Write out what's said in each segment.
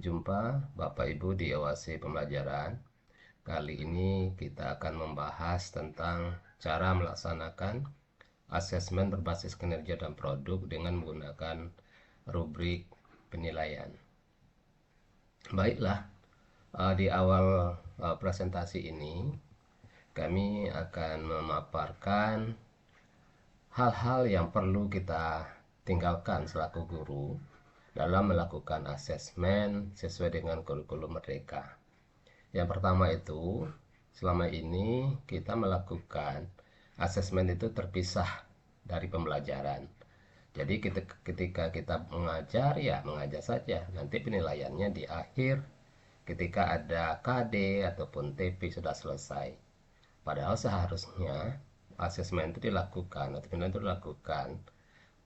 berjumpa Bapak Ibu di Awasi Pembelajaran. Kali ini kita akan membahas tentang cara melaksanakan asesmen berbasis kinerja dan produk dengan menggunakan rubrik penilaian. Baiklah, di awal presentasi ini kami akan memaparkan hal-hal yang perlu kita tinggalkan selaku guru dalam melakukan asesmen sesuai dengan kurikulum merdeka. Yang pertama itu, selama ini kita melakukan asesmen itu terpisah dari pembelajaran. Jadi ketika kita mengajar, ya mengajar saja. Nanti penilaiannya di akhir ketika ada KD ataupun TP sudah selesai. Padahal seharusnya asesmen itu dilakukan atau penilaian itu dilakukan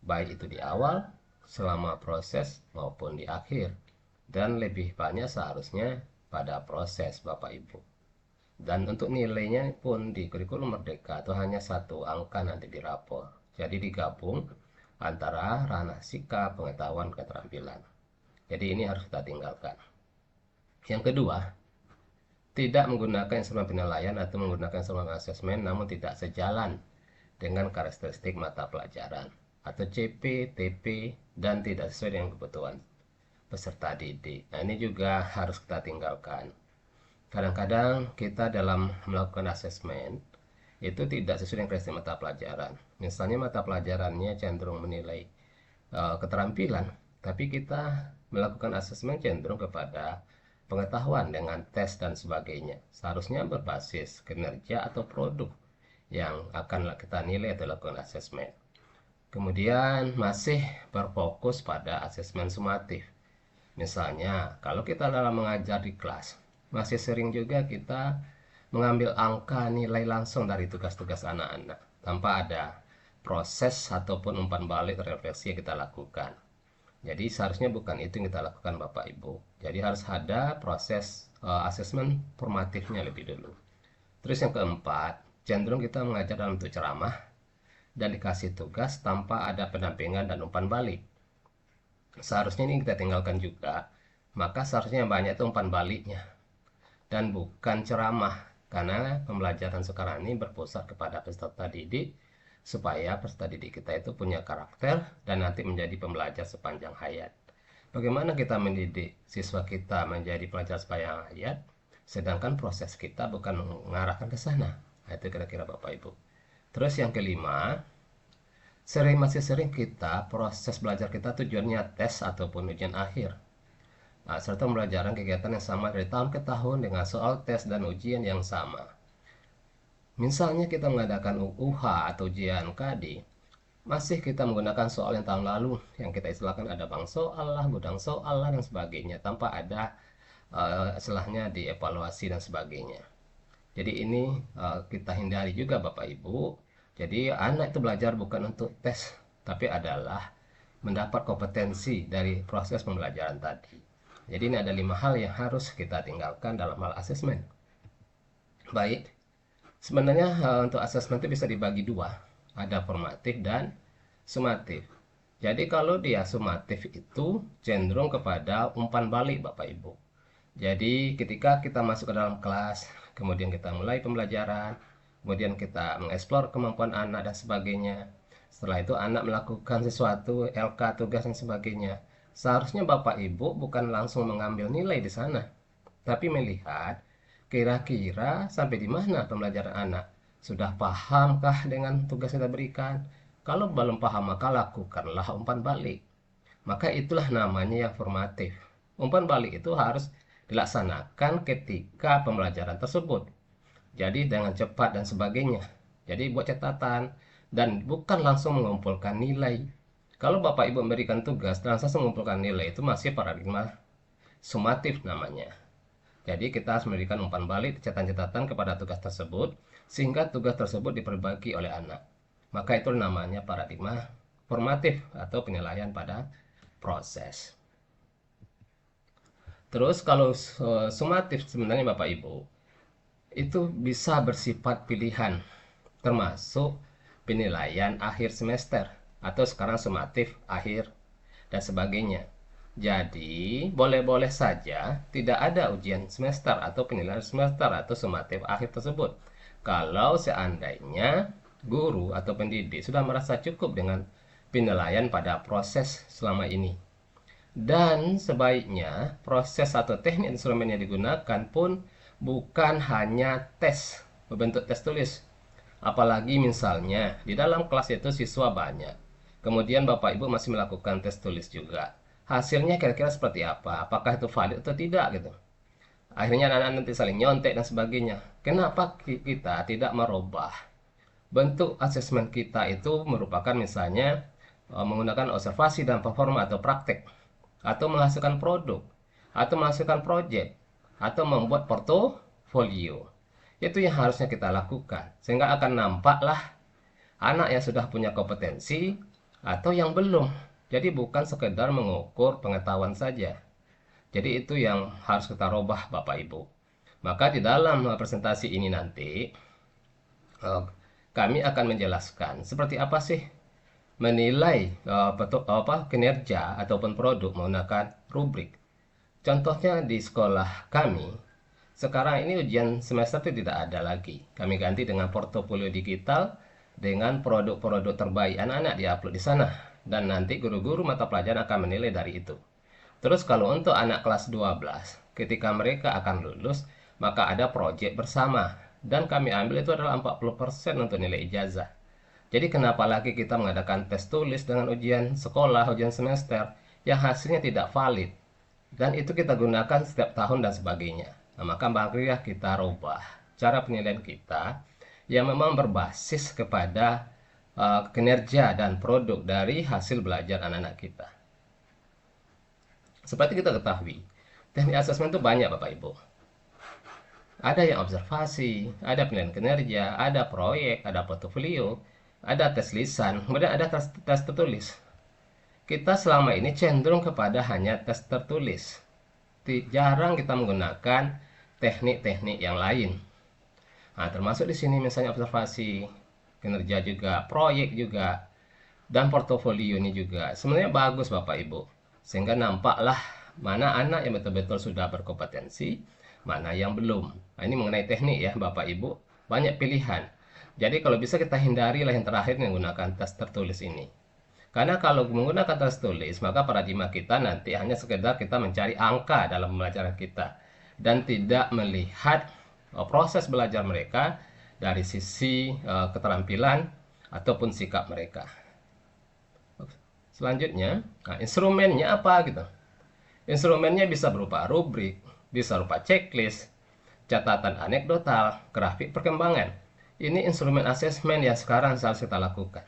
baik itu di awal, selama proses maupun di akhir, dan lebih banyak seharusnya pada proses Bapak Ibu. Dan untuk nilainya pun di kurikulum merdeka itu hanya satu angka nanti di rapor, jadi digabung antara ranah sikap, pengetahuan, keterampilan. Jadi ini harus kita tinggalkan. Yang kedua, tidak menggunakan instrumen penilaian atau menggunakan instrumen asesmen namun tidak sejalan dengan karakteristik mata pelajaran atau CP, TP, dan tidak sesuai dengan kebutuhan peserta didik. Nah, ini juga harus kita tinggalkan. Kadang-kadang kita dalam melakukan asesmen itu tidak sesuai dengan karakteristik mata pelajaran. Misalnya mata pelajarannya cenderung menilai keterampilan, tapi kita melakukan asesmen cenderung kepada pengetahuan dengan tes dan sebagainya. Seharusnya berbasis kinerja atau produk yang akan kita nilai atau lakukan asesmen. Kemudian masih berfokus pada asesmen sumatif. Misalnya, kalau kita dalam mengajar di kelas, masih sering juga kita mengambil angka nilai langsung dari tugas-tugas anak-anak tanpa ada proses ataupun umpan balik refleksi yang kita lakukan. Jadi seharusnya bukan itu yang kita lakukan Bapak Ibu. Jadi harus ada proses asesmen formatifnya lebih dulu. Terus yang keempat, cenderung kita mengajar dalam bentuk ceramah dan dikasih tugas tanpa ada pendampingan dan umpan balik. Seharusnya ini kita tinggalkan juga. Maka seharusnya yang banyak itu umpan baliknya dan bukan ceramah, karena pembelajaran sekarang ini berpusat kepada peserta didik supaya peserta didik kita itu punya karakter dan nanti menjadi pembelajar sepanjang hayat. Bagaimana kita mendidik siswa kita menjadi pelajar sepanjang hayat, sedangkan proses kita bukan mengarahkan ke sana. Nah, itu kira-kira Bapak Ibu. Terus yang kelima, masih sering kita proses belajar kita tujuannya tes ataupun ujian akhir. Nah, serta pembelajaran kegiatan yang sama dari tahun ke tahun dengan soal tes dan ujian yang sama. Misalnya kita mengadakan UH atau ujian KD, masih kita menggunakan soal yang tahun lalu yang kita istilahkan ada bank soal lah, gudang soal lah dan sebagainya tanpa ada istilahnya dievaluasi dan sebagainya. Jadi ini kita hindari juga Bapak Ibu. Jadi anak itu belajar bukan untuk tes, tapi adalah mendapat kompetensi dari proses pembelajaran tadi. Jadi ini ada 5 hal yang harus kita tinggalkan dalam hal asesmen. Baik, sebenarnya untuk asesmen itu bisa dibagi dua, ada formatif dan sumatif. Jadi kalau dia sumatif itu cenderung kepada umpan balik Bapak Ibu. Jadi ketika kita masuk ke dalam kelas, kemudian kita mulai pembelajaran, kemudian kita mengeksplor kemampuan anak dan sebagainya. Setelah itu anak melakukan sesuatu, LK, tugas dan sebagainya. Seharusnya Bapak Ibu bukan langsung mengambil nilai di sana, tapi melihat kira-kira sampai di mana pembelajaran anak. Sudah pahamkah dengan tugas yang kita berikan? Kalau belum paham, maka lakukanlah umpan balik. Maka itulah namanya yang formatif. Umpan balik itu harus dilaksanakan ketika pembelajaran tersebut. Jadi dengan cepat dan sebagainya. Jadi buat catatan dan bukan langsung mengumpulkan nilai. Kalau Bapak Ibu memberikan tugas dan langsung mengumpulkan nilai, itu masih paradigma sumatif namanya. Jadi kita harus memberikan umpan balik catatan-catatan kepada tugas tersebut sehingga tugas tersebut diperbagi oleh anak. Maka itu namanya paradigma formatif atau penilaian pada proses. Terus kalau sumatif sebenarnya Bapak Ibu itu bisa bersifat pilihan, termasuk penilaian akhir semester atau sekarang sumatif akhir dan sebagainya. Jadi, boleh-boleh saja tidak ada ujian semester atau penilaian semester atau sumatif akhir tersebut. Kalau seandainya guru atau pendidik sudah merasa cukup dengan penilaian pada proses selama ini. Dan sebaiknya proses atau teknik instrumen yang digunakan pun bukan hanya tes, berbentuk tes tulis. Apalagi misalnya di dalam kelas itu siswa banyak. Kemudian Bapak Ibu masih melakukan tes tulis juga. Hasilnya kira-kira seperti apa? Apakah itu valid atau tidak gitu. Akhirnya anak-anak nanti saling nyontek dan sebagainya. Kenapa kita tidak merubah bentuk asesmen kita itu merupakan misalnya menggunakan observasi dan performa atau praktek, atau menghasilkan produk, atau menghasilkan proyek, atau membuat portofolio. Itu yang harusnya kita lakukan, sehingga akan nampaklah anak yang sudah punya kompetensi atau yang belum. Jadi bukan sekedar mengukur pengetahuan saja. Jadi itu yang harus kita robah Bapak Ibu. Maka di dalam presentasi ini nanti kami akan menjelaskan seperti apa sih menilai kinerja ataupun produk menggunakan rubrik. Contohnya di sekolah kami, sekarang ini ujian semester itu tidak ada lagi. Kami ganti dengan portofolio digital dengan produk-produk terbaik anak-anak diupload di sana. Dan nanti guru-guru mata pelajaran akan menilai dari itu. Terus kalau untuk anak kelas 12, ketika mereka akan lulus, maka ada proyek bersama. Dan kami ambil itu adalah 40% untuk nilai ijazah. Jadi kenapa lagi kita mengadakan tes tulis dengan ujian sekolah, ujian semester, yang hasilnya tidak valid. Dan itu kita gunakan setiap tahun dan sebagainya. Nah, maka marilah kita rubah cara penilaian kita yang memang berbasis kepada kinerja dan produk dari hasil belajar anak-anak kita. Seperti kita ketahui, teknik asesmen itu banyak Bapak Ibu. Ada yang observasi, ada penilaian kinerja, ada proyek, ada portofolio, ada tes lisan, kemudian ada tes tertulis. Kita selama ini cenderung kepada hanya tes tertulis. Jarang kita menggunakan teknik-teknik yang lain. Nah, termasuk di sini misalnya observasi, kinerja juga, proyek juga, dan portofolio ini juga. Sebenarnya bagus Bapak Ibu. Sehingga nampaklah mana anak yang betul-betul sudah berkompetensi, mana yang belum. Nah, ini mengenai teknik ya Bapak Ibu, banyak pilihan. Jadi kalau bisa kita hindari lah yang terakhir menggunakan tes tertulis ini. Karena kalau menggunakan tes tulis, maka paradigma kita nanti hanya sekedar kita mencari angka dalam pembelajaran kita. Dan tidak melihat proses belajar mereka dari sisi keterampilan ataupun sikap mereka. Selanjutnya, nah, instrumennya apa gitu? Instrumennya bisa berupa rubrik, bisa berupa checklist, catatan anekdotal, grafik perkembangan. Ini instrumen asesmen yang sekarang harus kita lakukan.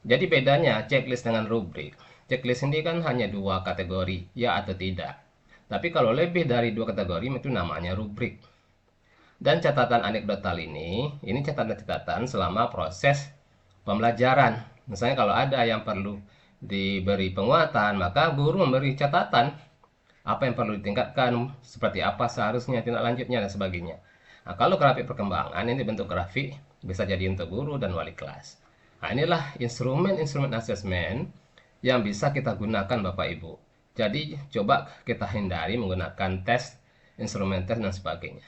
Jadi bedanya checklist dengan rubrik. Checklist ini kan hanya dua kategori, ya atau tidak. Tapi kalau lebih dari dua kategori itu namanya rubrik. Dan catatan anekdotal ini catatan-catatan selama proses pembelajaran. Misalnya kalau ada yang perlu diberi penguatan, maka guru memberi catatan apa yang perlu ditingkatkan, seperti apa seharusnya tindak lanjutnya dan sebagainya. Nah, kalau grafik perkembangan ini bentuk grafik bisa jadi untuk guru dan wali kelas. Nah, inilah instrumen-instrumen asesmen yang bisa kita gunakan Bapak Ibu. Jadi coba kita hindari menggunakan tes, instrumen tes dan sebagainya.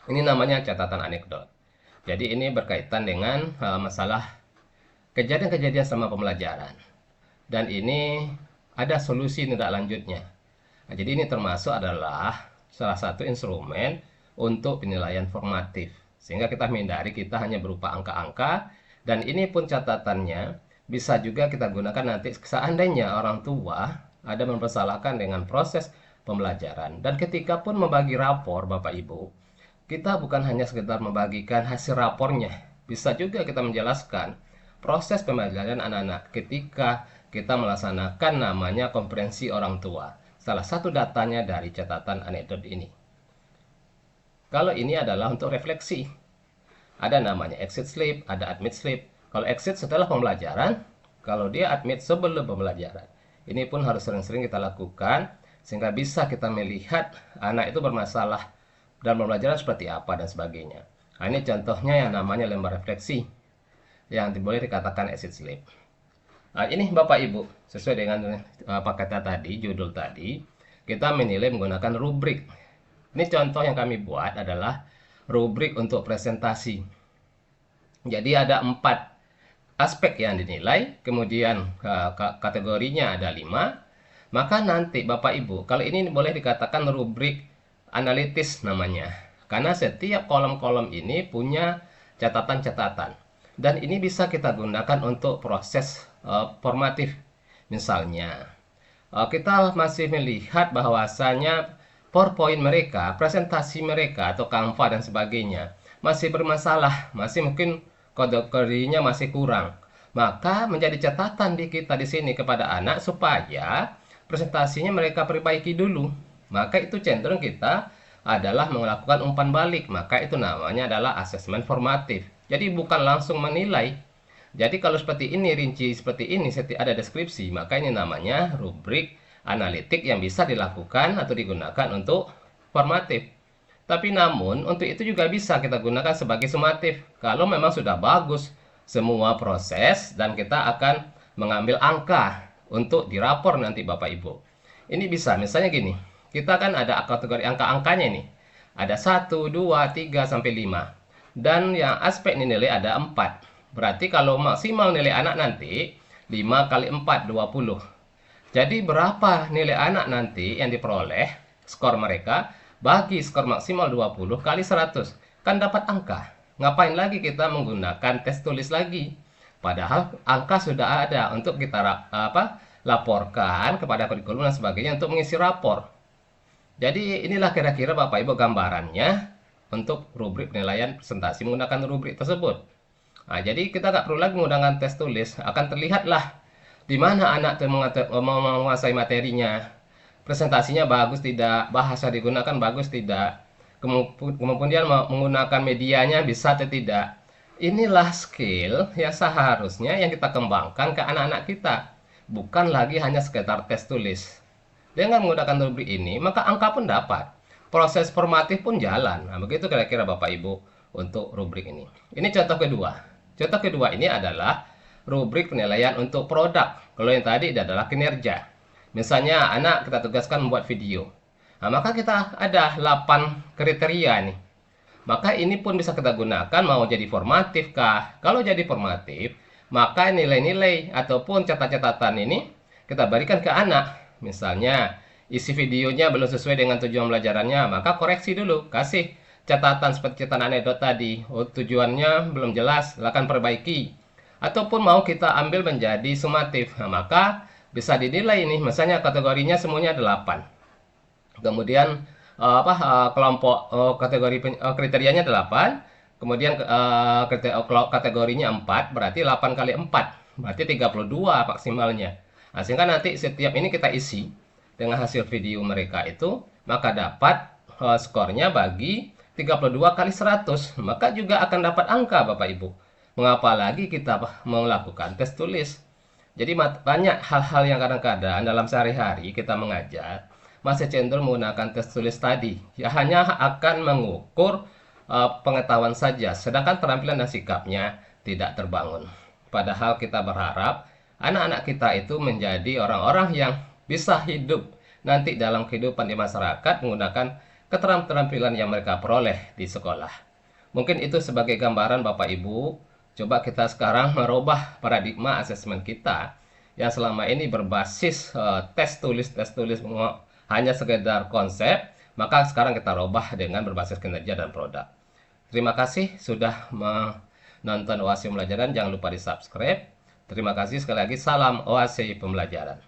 Ini namanya catatan anekdot. Jadi ini berkaitan dengan masalah kejadian-kejadian selama pembelajaran. Dan ini ada solusi tindak lanjutnya. Nah, jadi ini termasuk adalah salah satu instrumen untuk penilaian formatif. Sehingga kita menghindari kita hanya berupa angka-angka. Dan ini pun catatannya bisa juga kita gunakan nanti seandainya orang tua ada mempersalahkan dengan proses pembelajaran. Dan ketika pun membagi rapor Bapak Ibu, kita bukan hanya sekedar membagikan hasil rapornya. Bisa juga kita menjelaskan proses pembelajaran anak-anak ketika kita melaksanakan namanya komprehensi orang tua. Salah satu datanya dari catatan anekdot ini. Kalau ini adalah untuk refleksi. Ada namanya exit slip, ada admit slip. Kalau exit setelah pembelajaran, kalau dia admit sebelum pembelajaran. Ini pun harus sering-sering kita lakukan sehingga bisa kita melihat anak itu bermasalah dan pembelajaran seperti apa dan sebagainya. Nah, ini contohnya yang namanya lembar refleksi yang boleh dikatakan exit slip. Ini Bapak Ibu, sesuai dengan kata tadi, judul tadi, kita menilai menggunakan rubrik. Ini contoh yang kami buat adalah rubrik untuk presentasi. Jadi ada 4 aspek yang dinilai, kemudian kategorinya ada 5. Maka nanti Bapak Ibu, kalau ini boleh dikatakan rubrik analitis namanya. Karena setiap kolom-kolom ini punya catatan-catatan. Dan ini bisa kita gunakan untuk proses formatif. Misalnya, kita masih melihat bahwasanya PowerPoint mereka, presentasi mereka atau Canva dan sebagainya masih bermasalah, masih mungkin kode-kodenya masih kurang. Maka menjadi catatan di kita di sini kepada anak supaya presentasinya mereka perbaiki dulu. Maka itu cenderung kita adalah melakukan umpan balik. Maka itu namanya adalah asesmen formatif. Jadi bukan langsung menilai. Jadi kalau seperti ini, rinci seperti ini, ada deskripsi, maka ini namanya rubrik analitik yang bisa dilakukan atau digunakan untuk formatif. Tapi namun, untuk itu juga bisa kita gunakan sebagai sumatif. Kalau memang sudah bagus semua proses dan kita akan mengambil angka untuk dirapor nanti Bapak Ibu. Ini bisa, misalnya gini, kita kan ada kategori angka-angkanya ini. Ada 1, 2, 3, sampai 5. Dan yang aspek nilai ada 4. Berarti kalau maksimal nilai anak nanti 5 kali 4, 20. Jadi berapa nilai anak nanti yang diperoleh, skor mereka, bagi skor maksimal 20 kali 100. Kan dapat angka. Ngapain lagi kita menggunakan tes tulis lagi? Padahal angka sudah ada untuk kita laporkan kepada kurikulum dan sebagainya untuk mengisi rapor. Jadi inilah kira-kira Bapak Ibu gambarannya untuk rubrik penilaian presentasi menggunakan rubrik tersebut. Nah, jadi kita nggak perlu lagi menggunakan tes tulis, akan terlihatlah di mana anak menguasai materinya, presentasinya bagus tidak, bahasa digunakan bagus tidak, kemudian menggunakan medianya bisa atau tidak. Inilah skill yang seharusnya yang kita kembangkan ke anak-anak kita, bukan lagi hanya sekedar tes tulis. Dengan menggunakan rubrik ini, maka angka pun dapat, proses formatif pun jalan. Nah, begitu kira-kira Bapak Ibu untuk rubrik ini. Ini contoh kedua. Contoh kedua ini adalah rubrik penilaian untuk produk. Kalau yang tadi adalah kinerja. Misalnya anak kita tugaskan membuat video. Nah, maka kita ada 8 kriteria nih. Maka ini pun bisa kita gunakan mau jadi formatif kah? Kalau jadi formatif, maka nilai-nilai ataupun catatan-catatan ini kita berikan ke anak. Misalnya isi videonya belum sesuai dengan tujuan pelajarannya, maka koreksi dulu, kasih catatan seperti catatan anekdot tadi. Oh, tujuannya belum jelas, silakan perbaiki. Ataupun mau kita ambil menjadi sumatif, nah, maka bisa dinilai ini, misalnya kategorinya semuanya 8. Kemudian kelompok kategori kriterianya 8. Kemudian kategorinya 4, berarti 8 kali 4, berarti 32 maksimalnya. Nah, sehingga nanti setiap ini kita isi dengan hasil video mereka itu, maka dapat skornya bagi 32 kali 100, maka juga akan dapat angka Bapak Ibu. Mengapa lagi kita melakukan tes tulis? Jadi banyak hal-hal yang kadang-kadang dalam sehari-hari kita mengajar masih cenderung menggunakan tes tulis tadi. Ya hanya akan mengukur pengetahuan saja, sedangkan terampilan dan sikapnya tidak terbangun. Padahal kita berharap anak-anak kita itu menjadi orang-orang yang bisa hidup nanti dalam kehidupan di masyarakat menggunakan keterampilan yang mereka peroleh di sekolah. Mungkin itu sebagai gambaran Bapak Ibu. Coba kita sekarang merubah paradigma asesmen kita yang selama ini berbasis tes tulis hanya sekedar konsep, maka sekarang kita rubah dengan berbasis kinerja dan produk. Terima kasih sudah menonton OASI Pembelajaran. Jangan lupa di subscribe. Terima kasih sekali lagi. Salam OASI Pembelajaran.